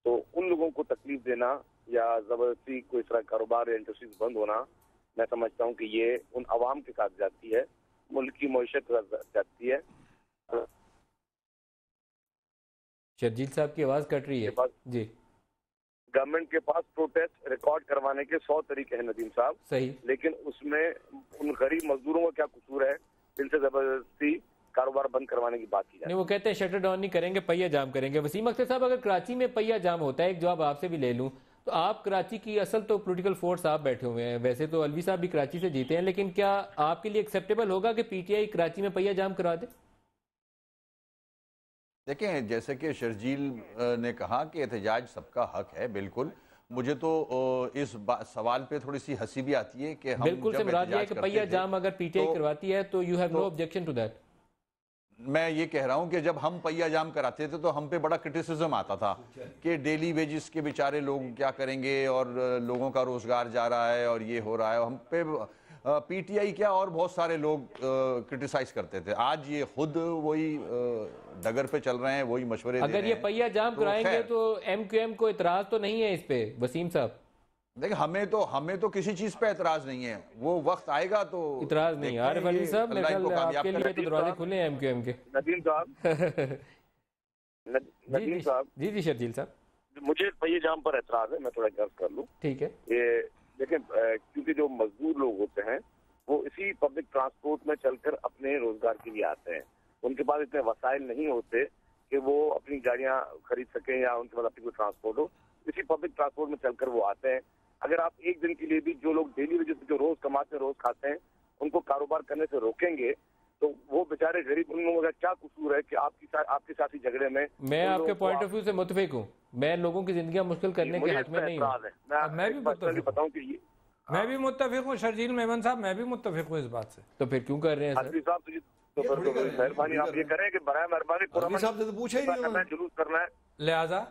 तो उन लोगों को तकलीफ देना या जबरदस्ती कोई तरह कारोबार या इंडस्ट्रीज बंद होना, मैं समझता हूँ कि ये उन अवाम के साथ जाती है, मुल्क की मईशत के साथ जाती है। शर्जील साहब की आवाज कट रही है जी। गवर्नमेंट के पास प्रोटेस्ट रिकॉर्ड करवाने के 100 तरीके हैं नदीम साहब, सही, लेकिन उसमें उन गरीब मजदूरों का क्या कसूर है जिनसे जबरदस्ती कारोबार बंद करवाने की बात की जाए? नहीं, वो कहते हैं शटर डाउन नहीं करेंगे, पहिया जाम करेंगे। वसीम अख्तर साहब, अगर कराची में पहिया जाम होता है, एक जवाब आपसे भी ले लूं, तो आप कराची की असल तो पॉलिटिकल फोर्स आप बैठे हुए हैं, वैसे तो अलवी साहब भी कराची से जीते हैं, लेकिन क्या आपके लिए एक्सेप्टेबल होगा कि पीटीआई कराची में पहिया जाम करा दे? देखें, जैसे कि शर्जील ने कहा कि एहतजाज सबका हक है, बिल्कुल। मुझे तो इस सवाल पे थोड़ी सी हंसी भी आती है कि हम बिल्कुल से मुराद है कि पहिया जाम अगर पीटीआई करवाती है तो you have no objection to that. मैं ये कह रहा हूं कि जब हम पहिया जाम कराते थे तो हम पे बड़ा क्रिटिसिज्म आता था कि डेली वेजेस के बेचारे लोग क्या करेंगे और लोगों का रोजगार जा रहा है और ये हो रहा है। हम पे पीटीआई क्या और बहुत सारे लोग क्रिटिसाइज करते थे। आज ये खुद वही डगर पे चल रहे हैं, वही मशवरे दे रहे हैं। अगर ये पहिया जाम कराएंगे तो MQM को इतराज तो नहीं है इस पे वसीम साहब? देखिए, हमें तो किसी चीज पे एतराज नहीं है, वो वक्त आएगा तो इतराज नहीं। आरिफ अली साहब, मेरे ख्याल आपके लिए तो दरवाजे खुले हैं MQM के। नदीम साहब जी शर्जील साहब, मुझे पहिए जाम पर एतराज है, मैं थोड़ा गर्व कर लूं। ठीक है। ये देखें, क्योंकि जो मजदूर लोग होते हैं वो इसी पब्लिक ट्रांसपोर्ट में चलकर अपने रोजगार के लिए आते हैं, उनके पास इतने वसाइल नहीं होते कि वो अपनी गाड़ियां खरीद सकें या उनके पास अपनी कोई ट्रांसपोर्ट हो। इसी पब्लिक ट्रांसपोर्ट में चलकर वो आते हैं। अगर आप एक दिन के लिए भी जो लोग डेली वेजेस जो रोज कमाते हैं, रोज खाते हैं, उनको कारोबार करने से रोकेंगे तो वो बेचारे गरीब, उन लोगों का क्या कसूर है कि आपके साथ ही झगड़े में? मैं आपके पॉइंट ऑफ व्यू से मुतफिक हूँ, मैं लोगों की जिंदगी मुश्किल करने के हक में नहीं हूँ। मैं भी बताऊं कि ये मैं भी मुत्तफिक हूँ शर्जील मेमन साहब, मैं भी मुत्तफिक हूँ इस बात से। तो फिर क्यों कर रहे हैं सर? तो मेहरबानी आप ये करें कि बराए मेहरबानी साहब से तो पूछा ही नहीं, जुलूस करना है, लिहाजा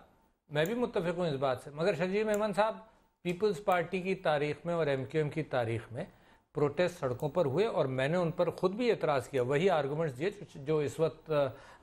मैं भी मुत्तफिक हूँ इस बात से। मगर शर्जील मेमन साहब, पीपल्स पार्टी की तारीख में और MQM की तारीख में प्रोटेस्ट सड़कों पर हुए और मैंने उन पर खुद भी एतराज़ किया, वही आर्गूमेंट्स दिए जो इस वक्त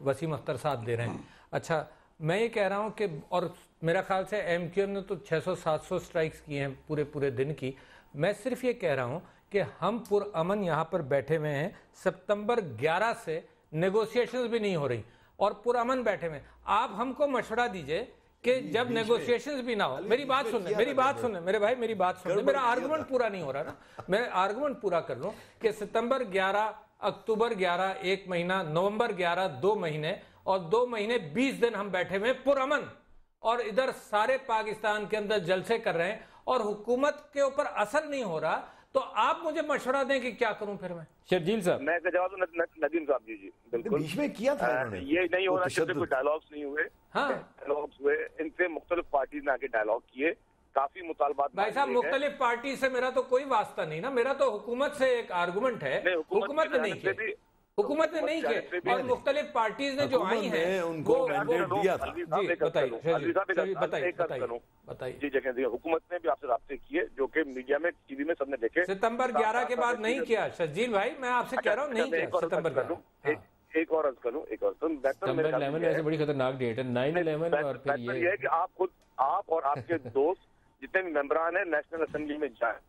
वसीम अख्तर साहब दे रहे हैं। अच्छा, मैं ये कह रहा हूँ कि, और मेरा ख्याल से MQM ने तो 600-700 स्ट्राइक्स की हैं पूरे दिन की। मैं सिर्फ ये कह रहा हूँ कि हम पुरअमन यहाँ पर बैठे हुए हैं, सितंबर 11 से नेगोशिएशंस भी नहीं हो रही। और पुरअमन बैठे हुए। आप हमको मशवरा दीजिए कि जब नेगोशिएशंस भी ना हो, मेरी बात सुनने मेरे भाई, मेरी बात सुनने, मेरा आर्गुमेंट पूरा नहीं हो रहा ना, मैं आर्गुमेंट पूरा कर लूं कि सितंबर 11, अक्टूबर 11 1 महीना, नवंबर 11 2 महीने और 2 महीने 20 दिन हम बैठे हुए पुरअमन, और इधर सारे पाकिस्तान के अंदर जलसे कर रहे हैं और हुकूमत के ऊपर असर नहीं हो रहा। तो आप मुझे मशवरा दें कि क्या करूं फिर मैं। शर्जील साहब, मैं जवाब नदीम साहब जी बिल्कुल बीच में किया था इन्होंने। ये नहीं हो रहा कि कोई डायलॉग्स नहीं हुए, हाँ डायलॉग्स हुए, इनसे मुख्तलिफ पार्टीज ने आके डायलॉग किए, काफी मुतालबात। भाई साहब, मुख्तलिफ पार्टी से मेरा तो कोई वास्ता नहीं ना, मेरा तो हुकूमत से एक आर्गुमेंट है, हुकूमत ने नहीं किया, हुकूमत ने नहीं किया, और मुख्तलिफ पार्टीज ने जो आई हैं उनको मैंडेट दिया था। जी बताइए जी जगह हुकूमत ने भी आपसे राब्ते किए, जो कि मीडिया में, टीवी में सबने देखे। सितंबर 11 के बाद नहीं किया शर्जील भाई, मैं आपसे कह रहा हूँ नहीं किया सितंबर 11। एक और अर्ज करूँ, एक और सितंबर 11 वैसे बड़ी खतरनाक डेट है, 9/11, और फिर ये है कि आप खुद, आप और आपके दोस्त जितने भी मेंबरान हैं नेशनल असेंबली में जाएं,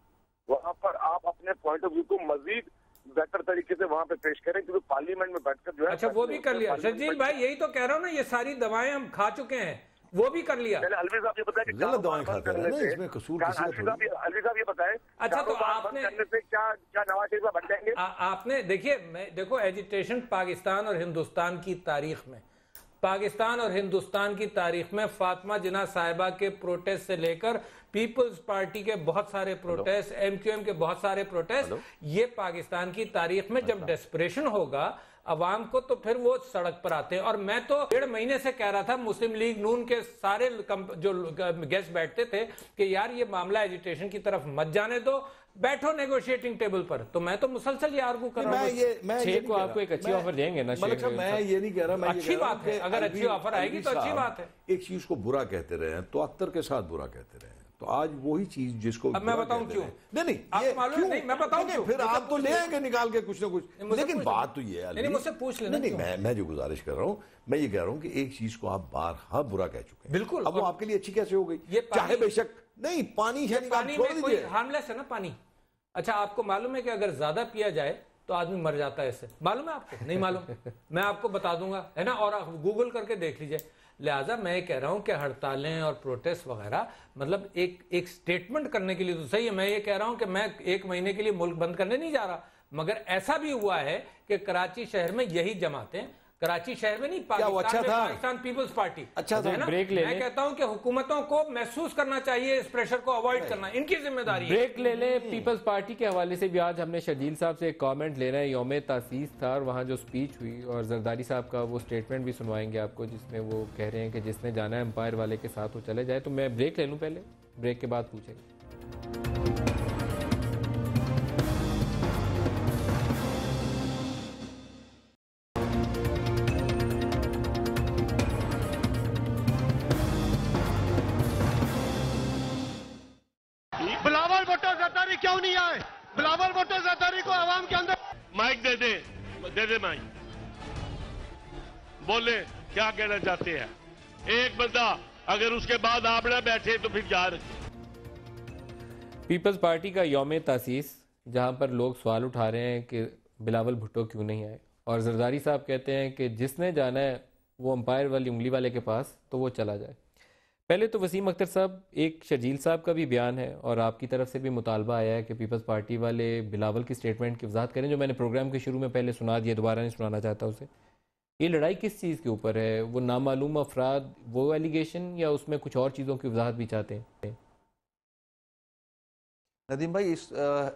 वहां पर आप अपने पॉइंट ऑफ व्यू को मजीद बेहतर तरीके से वहां पे पेश करें, क्योंकि पार्लियामेंट में बैठकर जो है, अच्छा वो भी कर लिया शर्जील भाई, यही तो कह रहा हूँ ना, ये सारी दवाएं हम खा चुके हैं, वो भी कर लिया। अलवी साहब ये बताएं कि गलत दवाएं खाते हैं ना, इसमें कसूर किसी का थोड़ी। अलवी साहब ये बताएं, अच्छा तो आपने करने से क्या नवाज शरीफ बन जाएंगे? आपने देखो एजिटेशन पाकिस्तान और हिंदुस्तान की तारीख में, पाकिस्तान और हिंदुस्तान की तारीख में फातिमा जिन्ना साहिबा के प्रोटेस्ट से लेकर पीपल्स पार्टी के बहुत सारे प्रोटेस्ट, MQM के बहुत सारे प्रोटेस्ट, ये पाकिस्तान की तारीख में जब डेस्परेशन होगा अवाम को, तो फिर वो सड़क पर आते हैं। और मैं तो 1.5 महीने से कह रहा था मुस्लिम लीग नून के सारे जो गेस्ट बैठते थे कि यार ये मामला एजिटेशन की तरफ मत जाने दो, बैठो नेगोशिएटिंग टेबल पर। तो मैं तो मुसलसल ये आर्गू कर रहा हूँ। 6 को आपको एक अच्छी ऑफर देंगे ना, मैं ये नहीं कह रहा, मैं अच्छी बात है, अगर अच्छी ऑफर आएगी तो अच्छी बात है। एक चीज को बुरा कहते रहे हैं तो अख्तर के साथ बुरा कहते रहे हैं, तो आज वही चीज जिसको अब मैं बताऊं क्यों? नहीं आपको मालूम नहीं, मैं बताऊं क्यों? फिर आप तो ले आएंगे निकाल के कुछ ना कुछ, लेकिन बात तो ये है, नहीं मुझसे पूछ लेना। नहीं मैं जो गुजारिश कर रहा हूँ, मैं ये कह रहा हूँ कि एक चीज को आप बारहा बुरा कह चुके हैं, बिल्कुल, अब वो आपके लिए अच्छी कैसे हो गई? चाहे बेशक नहीं, पानी में कोई हार्मलेस है ना पानी। अच्छा आपको मालूम है कि अगर ज्यादा पिया जाए तो आदमी मर जाता है इससे, मालूम है आपको? नहीं मालूम? मैं आपको बता दूंगा, है ना, और आप गूगल करके देख लीजिए। लिहाजा मैं कह रहा हूं कि हड़तालें और प्रोटेस्ट वगैरह मतलब एक स्टेटमेंट करने के लिए तो सही है। मैं ये कह रहा हूं कि मैं 1 महीने के लिए मुल्क बंद करने नहीं जा रहा, मगर ऐसा भी हुआ है कि कराची शहर में यही जमातें, कराची शहर में नहीं, पाकिस्तान पीपल्स पार्टी अच्छा था। ब्रेक ले मैं कहता हूं कि हुकूमतों को महसूस करना चाहिए, इस प्रेशर को अवॉइड करना इनकी जिम्मेदारी है। ब्रेक ले लें। पीपल्स पार्टी के हवाले से भी आज हमने शर्जील साहब से एक कमेंट ले रहे हैं, यौम तासीस था और वहाँ जो स्पीच हुई, और जरदारी साहब का वो स्टेटमेंट भी सुनवाएंगे आपको, जिसमें वो कह रहे हैं कि जिसने जाना है एम्पायर वाले के साथ वो चले जाए। तो मैं ब्रेक ले लूँ पहले, ब्रेक के बाद पूछेंगे। बिलावल भुट्टो जरदारी क्यों नहीं आए? बिलावल भुट्टो जरदारी को आवाम के अंदर माइक दे दे माइक, बोले क्या कहना चाहते हैं। एक बंदा अगर उसके बाद आप ना बैठे तो फिर जा रहे। पीपल्स पार्टी का यौम तासीस, जहां पर लोग सवाल उठा रहे हैं कि बिलावल भुट्टो क्यों नहीं आए, और जरदारी साहब कहते हैं कि जिसने जाना है वो अंपायर वाली उंगली वाले के पास तो वो चला जाए। पहले तो वसीम अख्तर साहब, एक शर्जील साहब का भी बयान है और आपकी तरफ से भी मुतालबा आया है कि पीपल्स पार्टी वाले बिलावल की स्टेटमेंट की वजाहत करें, जो मैंने प्रोग्राम के शुरू में पहले सुना दिया, दोबारा नहीं सुनाना चाहता उसे। ये लड़ाई किस चीज़ के ऊपर है? वो नामालूम अफराद, वो एलिगेशन, या उसमें कुछ और चीज़ों की वजाहत भी चाहते हैं? नदीम भाई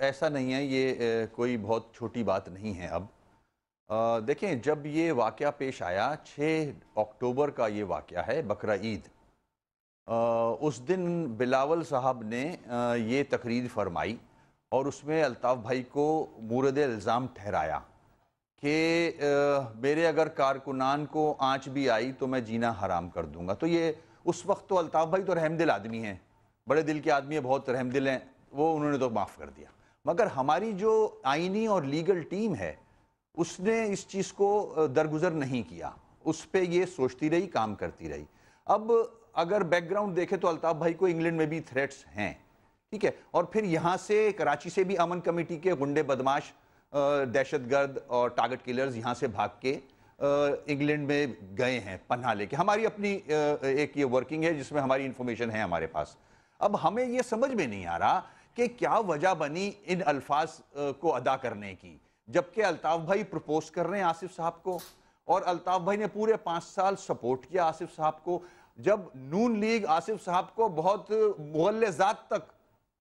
ऐसा नहीं है, ये कोई बहुत छोटी बात नहीं है। अब देखें, जब ये वाक़या पेश आया, 6 अक्टूबर का ये वाक़या है, बकरा ईद, उस दिन बिलावल साहब ने ये तकरीर फरमाई और उसमें अल्ताफ़ भाई को मूरद इल्ज़ाम ठहराया कि मेरे अगर कारकुनान को आँच भी आई तो मैं जीना हराम कर दूंगा। तो ये उस वक्त तो अल्ताफ़ भाई तो रहमदिल आदमी हैं, बड़े दिल के आदमी है, बहुत रहमदिल हैं, वो उन्होंने तो माफ़ कर दिया। मगर हमारी जो आइनी और लीगल टीम है उसने इस चीज़ को दरगुजर नहीं किया, उस पर ये सोचती रही, काम करती रही। अब अगर बैकग्राउंड देखें तो अल्ताफ़ भाई को इंग्लैंड में भी थ्रेट्स हैं, ठीक है, और फिर यहाँ से कराची से भी अमन कमेटी के गुंडे, बदमाश, दहशतगर्द और टारगेट किलर्स यहाँ से भाग के इंग्लैंड में गए हैं पन्हा लेके। हमारी अपनी एक ये वर्किंग है जिसमें हमारी इंफॉर्मेशन है हमारे पास। अब हमें ये समझ में नहीं आ रहा कि क्या वजह बनी इन अल्फाज को अदा करने की, जबकि अल्ताफ भाई प्रपोज कर रहे हैं आसिफ साहब को, और अल्ताफ भाई ने पूरे 5 साल सपोर्ट किया आसिफ साहब को। जब नून लीग आसिफ साहब को बहुत मुगल्लज़ात तक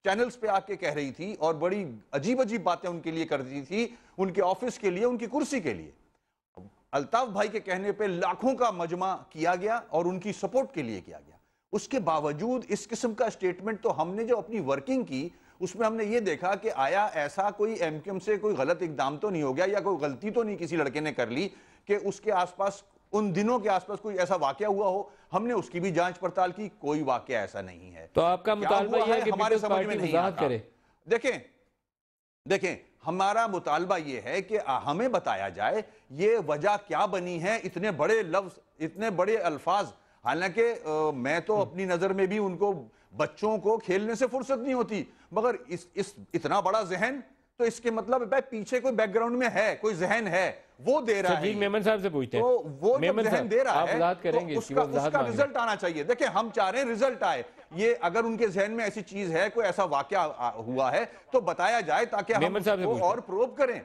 चैनल्स पे आके कह रही थी और बड़ी अजीब अजीब बातें उनके लिए करती थी, उनके ऑफिस के लिए, उनकी कुर्सी के लिए, अल्ताफ भाई के कहने पे लाखों का मजमा किया गया और उनकी सपोर्ट के लिए किया गया। उसके बावजूद इस किस्म का स्टेटमेंट, तो हमने जो अपनी वर्किंग की उसमें हमने ये देखा कि आया ऐसा कोई एमक्यूएम से कोई गलत इकदाम तो नहीं हो गया, या कोई गलती तो नहीं किसी लड़के ने कर ली कि उसके आसपास उन दिनों के आसपास कोई ऐसा वाकया हुआ हो। हमने उसकी भी जांच पड़ताल की, कोई वाकया ऐसा नहीं है। तो आपका मुतालबा यह है कि हमारे पीपल्स समझ में पार्टी नहीं वजाहत आता। करे। देखें हमारा मुतालबा यह है कि हमें बताया जाए ये वजह क्या बनी है, इतने बड़े लफ्ज, इतने बड़े अल्फाज। हालांकि मैं तो अपनी नजर में भी उनको, बच्चों को खेलने से फुर्सत नहीं होती, मगर इस इतना बड़ा जहन, तो इसके मतलब भाई पीछे कोई बैकग्राउंड में है, कोई जहन है, वो दे रहा है। मेमन साहब से पूछते हैं, तो वो जब जहन दे रहा है तो उसका रिजल्ट आना चाहिए। देखिए हम चाह रहे हैं रिजल्ट आए। ये अगर उनके जहन में ऐसी चीज है, कोई ऐसा वाकया हुआ है तो बताया जाए ताकि हम उसको और प्रोब करें।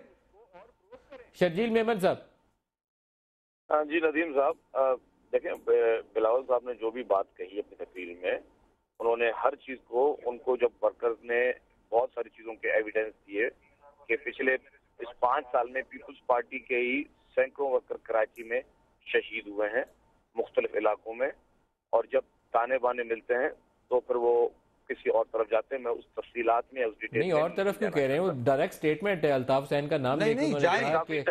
शर्जील मेमन साहब। हाँ जी नदीम साहब, देखें बिलावल साहब ने जो भी बात कही अपनी तकरीर में, उन्होंने हर चीज को, उनको जब वर्कर्स ने बहुत सारी चीजों के एविडेंस दिए कि पिछले इस 5 साल में पीपुल्स पार्टी के ही सैकड़ों वर्कर कराची में शहीद हुए हैं मुख्तलिफ इलाकों में, और जब ताने बाने मिलते हैं तो फिर वो किसी और तरफ जाते हैं। मैं उस तफसीलात में, उस डिटेल नहीं और तरफ क्यों कह रहे हैं, वो डायरेक्ट स्टेटमेंट है। अल्ताफ हुसैन का नाम लेके उन्होंने कहा कि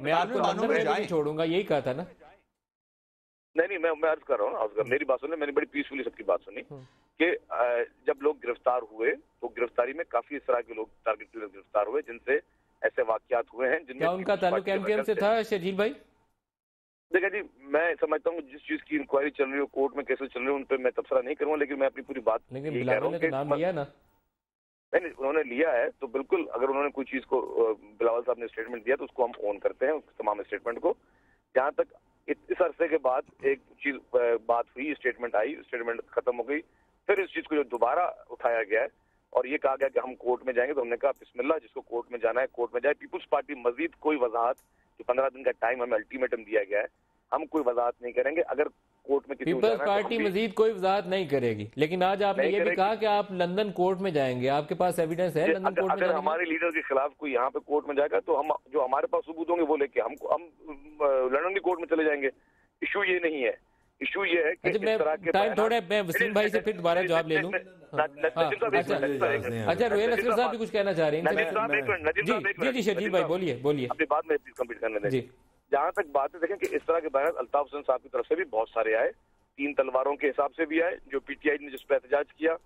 मैं आपको लंदन में नहीं छोड़ूंगा, यही कहा था ना। नहीं मैं अर्ज कर रहा हूँ, मेरी बात सुने, मैंने बड़ी पीसफुली सबकी बात सुनी कि जब लोग गिरफ्तार हुए तो गिरफ्तारी में काफी इस तरह के लोग टारगेट किलर गिरफ्तार हुए जिनसे ऐसे वाकयात हुए हैं जिनमें उनका ताल्लुक एमकेएम से था। शर्जील भाई देखिए जी, मैं समझता हूँ जिस चीज की इंक्वायरी चल रही हो, कोर्ट में कैसे चल रही है, उन पर मैं तबसरा नहीं करूंगा, लेकिन मैं अपनी पूरी बात बिलावल ने तो नाम लिया ना। नहीं उन्होंने लिया है तो बिल्कुल, अगर उन्होंने कोई चीज को, बिलावल साहब ने स्टेटमेंट दिया तो उसको हम ऑन करते हैं, उस तमाम स्टेटमेंट को। जहाँ तक इस अरसे के बाद एक चीज बात हुई, स्टेटमेंट आई, स्टेटमेंट खत्म हो गई, फिर इस चीज को जो दोबारा उठाया गया है और ये कहा गया कि हम कोर्ट में जाएंगे, तो हमने कहा बिस्मिल्लाह, जिसको कोर्ट में जाना है कोर्ट में जाए। पीपुल्स पार्टी मजीद कोई वजाहत, जो 15 दिन का टाइम हमें अल्टीमेटम दिया गया है, हम कोई वजाहत नहीं करेंगे। अगर कोर्ट में पीपल्स पार्टी मजीद कोई वजाहत नहीं करेगी, लेकिन आज आपने ये भी कहा कि आप लंदन कोर्ट में जाएंगे, आपके पास एविडेंस है लंदन कोर्ट में? अगर हमारे लीडर के खिलाफ कोई यहाँ पे कोर्ट में जाएगा तो हम, जो हमारे पास सबूत होंगे वो लेके हम लंदन की कोर्ट में चले जाएंगे। इशू ये नहीं है, इशू ये है कि इस तरह के टाइम थोड़े, मैं वसीम भाई से फिर दोबारा जवाब ले लूं। अच्छा रोहेल असगर साहब भी कुछ कहना चाह रहे हैं। जी शर्जील भाई बोलिए अपनी बात में कंप्लीट करने दें। जहां तक बात है, देखें कि इस तरह के बयान अल्ताफ हुसैन साहब की तरफ से भी बहुत सारे आए, 3 तलवारों के हिसाब से भी आए जो पीटीआई ने जिस पर एहतजाज किया।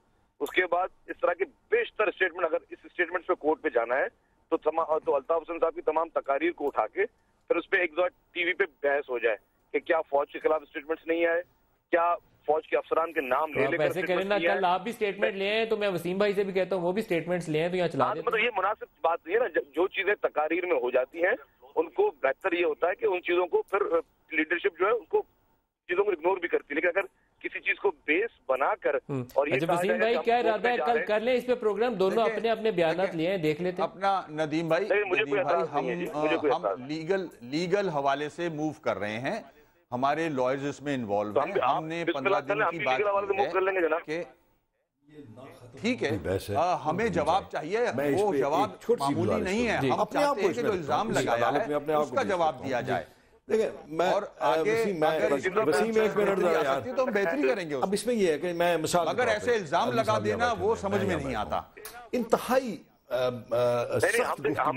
उसके बाद इस तरह के बेशतर स्टेटमेंट, अगर इस स्टेटमेंट पे कोर्ट पे जाना है तो अल्ताफ हुसैन साहब की तमाम तकारीर को उठा के फिर उस पर एक दो टीवी पे बहस हो जाए कि क्या फौज के खिलाफ स्टेटमेंट्स नहीं आए, क्या फौज के अफसरान के नाम ले लेकर ऐसे करें ना, कल आप भी स्टेटमेंट ले आए तो मैं वसीम भाई से भी कहता हूँ वो भी स्टेटमेंट्स ले आए तो यहाँ चला दें। मतलब ये मुनासिब बात नहीं है ना, जो चीजें तकारीर में हो जाती हैं उनको बेहतर ये होता है कि उन चीजों को फिर लीडरशिप जो है उनको चीजों को इग्नोर भी करती है, लेकिन अगर किसी चीज को बेस बनाकर और ये वसीम भाई क्या इरादा है, कल कर ले इस पे प्रोग्राम, दोनों अपने अपने बयान लिए हैं, देख लेते अपना। नदीम भाई हम लीगल हवाले से मूव कर रहे हैं, हमारे लॉयर्स इसमें इन्वॉल्व हैं, हमने 15 दिन की बात की है, ठीक है, हमें जवाब चाहिए, वो जवाब मामूली नहीं है, हम चाहते हैं कि जो इल्जाम लगाया है उसका जवाब दिया जाए। देखिए मैं और आगे वसीम एक मिनट यार, तो हम बेहतरी करेंगे। अब इसमें ये है कि मैं मिसाल, अगर ऐसे इल्जाम लगा देना वो समझ में नहीं आता। इंतहाई हम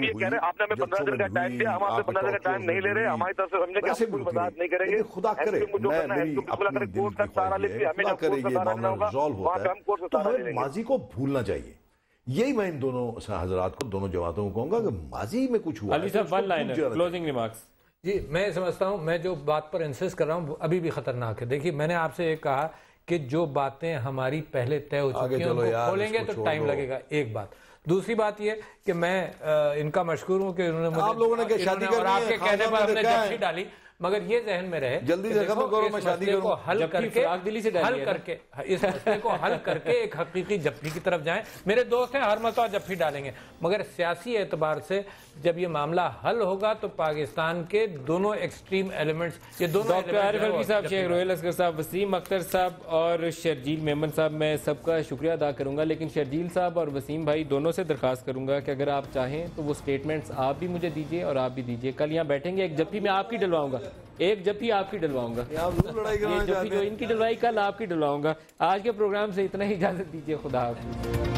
ये कह रहे हैं आपने हमें 15 दिन का टाइम दिया, हम आपसे 15 दिन का टाइम नहीं ले रहे, हमारी तरफ से समझे कि हम कोई वजाहत नहीं करेंगे। खुदा करे कोर्ट का सहारा लेके हमें जब कोर्ट का सहारा लेना होगा वहां पे हम कोर्ट का सहारा लेंगे। माजी को भूलना चाहिए, यही मैं इन दोनों हजरात को, दोनों जमातों को कहूंगा कि माजी में कुछ हुआ। अली साहब वन लाइनर क्लोजिंग रिमार्क्स। जी मैं समझता हूं, मैं जो बात पर इंसिस्ट कर रहा हूं अभी भी खतरनाक है। देखिए मैंने आपसे ये कहा कि जो बातें हमारी पहले तय हो चुकी हैं उनको खोलेंगे तो टाइम लगेगा, एक बात। दूसरी बात ये कि मैं इनका मशहूर हूं कि उन्होंने आप लोगों ने शादी और आपके कहने पर हमने जफ्ती डाली। मगर ये जहन में रहे जल्दी से खत्म करो, मैं शादी करूं। हल करके इस मसले को हल करके एक हकीकी जप्फी की तरफ जाएं। मेरे दोस्त हैं, हर मसला जप्फी डालेंगे, मगर सियासी एतबार से जब ये मामला हल होगा तो पाकिस्तान के दोनों एक्सट्रीम एलिमेंट्स, ये दोनों डॉक्टर आरिफ अलवी साहब, शेख रोहेल असगर साहब, वसीम अख्तर साहब और शर्जील मेमन साहब, मैं सबका शुक्रिया अदा करूंगा। लेकिन शर्जील साहब और वसीम भाई दोनों से दरखास्त करूंगा कि अगर आप चाहें तो वो स्टेटमेंट्स आप भी मुझे दीजिए और आप भी दीजिए। कल यहाँ बैठेंगे, एक जप्फी मैं आपकी डलवाऊंगा, एक जप्फी आपकी डलवाऊंगा, ये जप्फी जो इनकी डलवाई कल आपकी डलवाऊंगा। आज के प्रोग्राम से इतना ही, इजाजत दीजिए, खुदा हाफिज़।